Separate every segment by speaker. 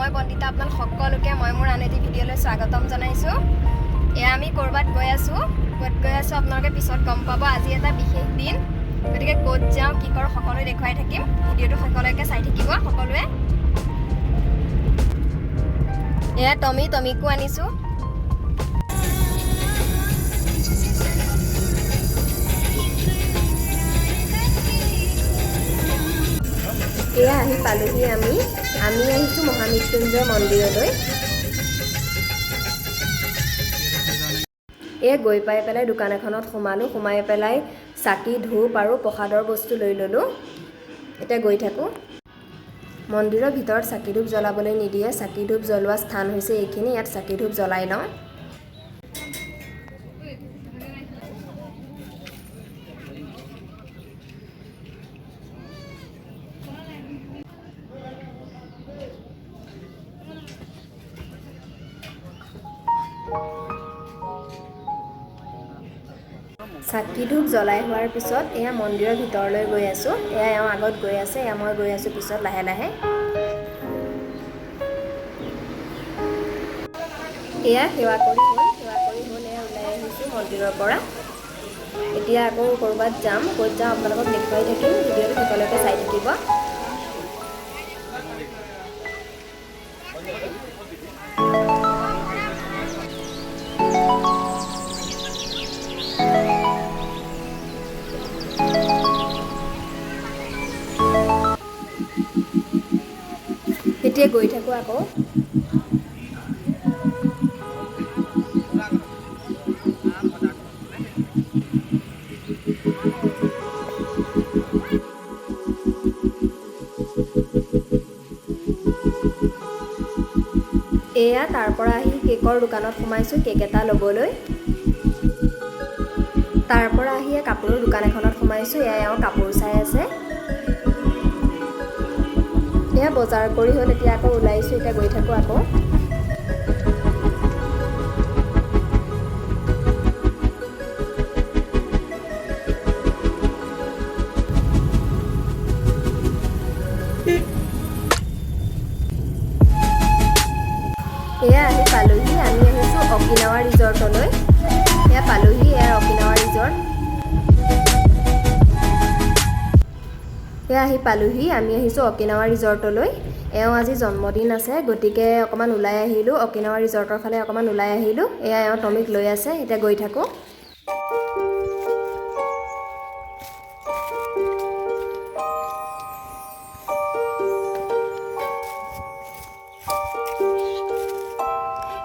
Speaker 1: মই বন্দিতা আপোনাক সকলোকে মই মোৰ আন এটি ভিডিঅ'লৈ স্বাগতম জনাইছোঁ। এয়া আমি ক'ৰবাত গৈ আছোঁ আপোনালোকে পিছত গম পাব। আজি এটা বিশেষ দিন, গতিকে ক'ত যাওঁ কি কৰোঁ সকলোৱে দেখুৱাই থাকিম। ভিডিঅ'টো সকলোকে চাই থাকিব সকলোৱে। এয়া টমিকো আনিছোঁ। এয়া আহি পালোহি আমি আহিছোঁ মহামৃত্যুঞ্জয় মন্দিৰলৈ। এয়া গৈ পাই পেলাই দোকান এখনত সোমাই পেলাই চাকি ধূপ আৰু প্ৰসাদৰ বস্তু লৈ ল'লোঁ। এতিয়া গৈ থাকোঁ। মন্দিৰৰ ভিতৰত চাকি ধূপ জ্বলাবলৈ নিদিয়ে। চাকি ধূপ জ্বলোৱা স্থান হৈছে এইখিনি, ইয়াত চাকি ধূপ জ্বলাই লওঁ। চাকি ধূপ জ্বলাই হোৱাৰ পিছত এয়া মন্দিৰৰ ভিতৰলৈ গৈ আছোঁ। এয়া এওঁ আগত গৈ আছে, এয়া মই গৈ আছোঁ পিছত লাহে লাহে। এয়া সেৱা কৰি হ'ল এয়া ওলাই আহিছোঁ মন্দিৰৰ পৰা। এতিয়া আকৌ ক'ৰবাত যাম, ক'ত যাওঁ আপোনালোকক দেখুৱাই থাকিম। ভিডিঅ'টো সকলোকে চাই থাকিব। এতিয়া গৈ থাকোঁ আকৌ। এয়া তাৰ পৰা আহি কেকৰ দোকানত সোমাইছোঁ কেক এটা ল'বলৈ। তাৰ পৰা আহি কাপোৰৰ দোকান এখনত সোমাইছোঁ। এয়া এওঁ কাপোৰ চাই আছে। এয়া বজাৰ কৰি হ'ল, এতিয়া আকৌ ওলাইছোঁ। এতিয়া গৈ থাকোঁ আকৌ। এয়া আহি পালোহি, আমি আহিছোঁ অকিনাৱা ৰিজৰ্টলৈ। এয়া পালোহি, এয়া অকিনাৱা ৰিজৰ্ট। এয়া আহি পালোহি, আমি আহিছোঁ অকিনাৱা ৰিজৰ্টলৈ। এওঁ আজি জন্মদিন আছে, গতিকে অকণমান ওলাই আহিলোঁ। অকিনাৱা ৰিজৰ্টৰ ফালে অকণমান ওলাই আহিলোঁ। এয়া এওঁ টমিক লৈ আছে, এতিয়া গৈ থাকোঁ।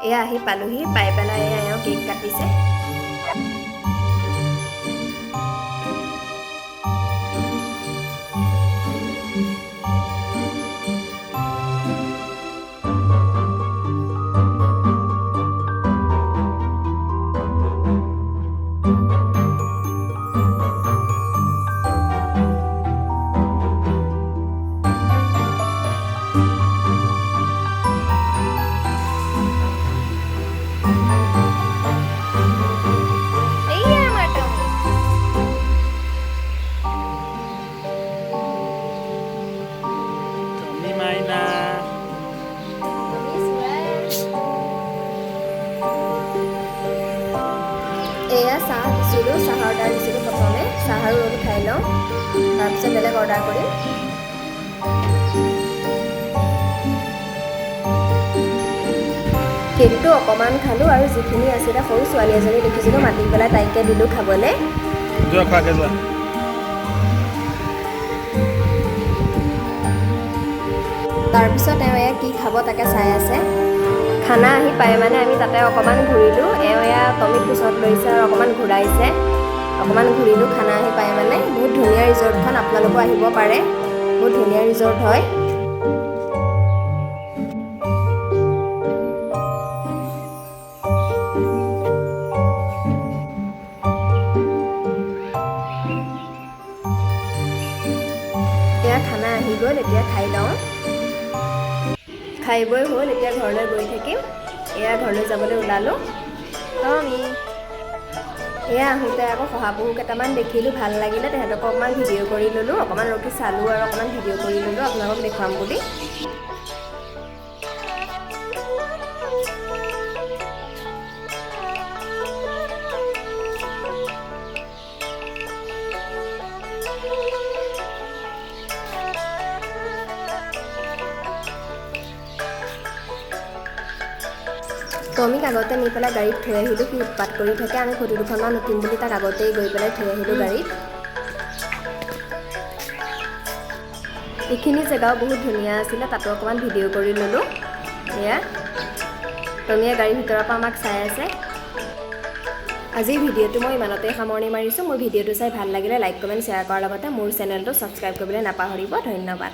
Speaker 1: এয়া আহি পালোহি, পাই পেলাই এয়া এওঁ কেক কাটিছে। এয়া চাহ দিছিলোঁ, চাহৰ অৰ্ডাৰ দিছিলোঁ। প্ৰথমে চাহ আৰু ৰোল খাই লওঁ, তাৰপিছত বেলেগ অৰ্ডাৰ কৰিম। কেকটো অকণমান খালোঁ আৰু যিখিনি আছিলে সৰু ছোৱালী এজনী দেখিছিলোঁ, মাতি পেলাই তাইকে দিলোঁ খাবলৈ। তাৰপিছত এওঁ এয়া কি খাব তাকে চাই আছে। খানা আহি পাই মানে আমি তাতে অকণমান ঘূৰিলোঁ। এওঁ এয়া টমিক কোচত লৈছে আৰু অকণমান ঘূৰাইছে। অকণমান ঘূৰিলোঁ খানা আহি পাই মানে। বহুত ধুনীয়া ৰিজৰ্টখন, আপোনালোকো আহিব পাৰে। বহুত ধুনীয়া ৰিজৰ্ট হয়। এয়া খানা আহি গ'ল, এতিয়া খাই লওঁ। খাই বৈ হ'ল, এতিয়া ঘৰলৈ গৈ থাকিম। এয়া ঘৰলৈ যাবলৈ ওলালোঁ। এয়া আহোঁতে আকৌ শহাপহু কেইটামান দেখিলোঁ, ভাল লাগিলে। তেহেঁতকো অকণমান ভিডিঅ' কৰি ল'লোঁ। অকণমান ৰখি চালোঁ আৰু অকণমান ভিডিঅ' কৰি ল'লোঁ আপোনালোকক দেখুৱাম বুলি। টমিক আগতে নি পেলাই গাড়ীত থৈ আহিলোঁ, সি উৎপাত কৰি থাকে। আমি ফটো দুখনমান উঠিম বুলি তাক আগতেই গৈ পেলাই থৈ আহিলোঁ গাড়ীত। এইখিনি জেগাও বহুত ধুনীয়া আছিলে, তাতো অকণমান ভিডিঅ' কৰি ল'লোঁ। এয়া টমিয়ে গাড়ীৰ ভিতৰৰ পৰা আমাক চাই আছে। আজিৰ ভিডিঅ'টো মই ইমানতে সামৰণি মাৰিছোঁ। মোৰ ভিডিঅ'টো চাই ভাল লাগিলে লাইক কমেণ্ট শ্বেয়াৰ কৰাৰ লগতে মোৰ চেনেলটো ছাবস্ক্ৰাইব কৰিবলৈ নাপাহৰিব। ধন্যবাদ।